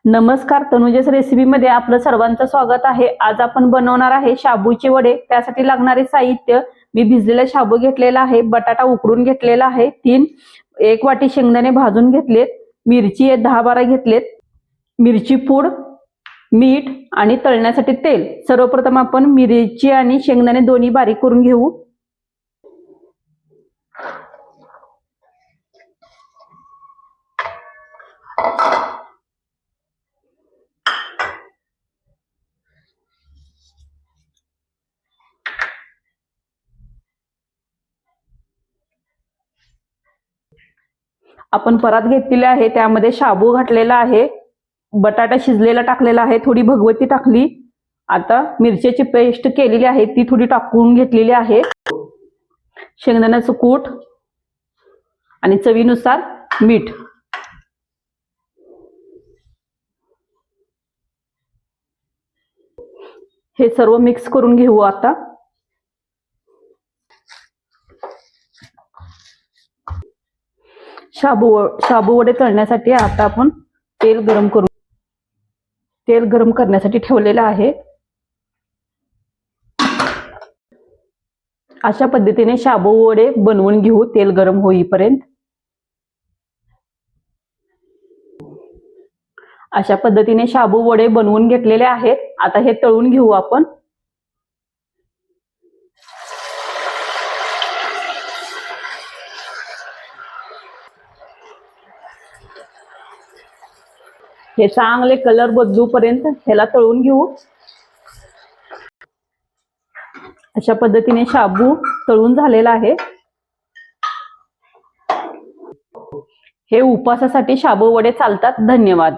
नमस्कार, तनुजेस रेसिपीमध्ये आपलं सर्वांचं स्वागत आहे। आज आपण बनवणार आहे शाबूचे वडे। त्यासाठी लागणारे साहित्य, मी भिजलेला शाबू घेतलेला आहे, बटाटा उकडून घेतलेला आहे, 1 वाटी शेंगदाणे भाजून घेतलेत, मिरची 10-12 घेतलेत, मिरची पूड, मीठ आणि तळण्यासाठी तेल। सर्वप्रथम आपण मिरची आणि शेंगदाणे दोन्ही बारीक करून घेऊ। आपण परात घेतलेली आहे, त्यामध्ये शाबू घातलेला आहे, बटाटा शिजलेला टाकलेला आहे, थोडी भगवती टाकली। आता मिरच्याची पेस्ट केलेली आहे ती थोडी टाकून घेतलेली आहे, शेंगदाण्याचं कूट आणि चवीनुसार मीठ। हे सर्व मिक्स करून घेऊ। आता शाबू वडे तळण्यासाठी आता आपण तेल गरम करण्यासाठी ठेवलेलं आहे। अशा पद्धतीने शाबू वडे बनवून घेऊ तेल गरम होईपर्यंत। अशा पद्धतीने शाबू वडे बनवून घेतलेले आहेत। आता हे तळून घेऊ आपण। हे चांगले कलर बदलूपर्यंत ह्याला तळून घेऊ। अशा पद्धतीने शाबू तळून झालेला आहे। हे उपवासासाठी शाबू वडे चालतात। धन्यवाद।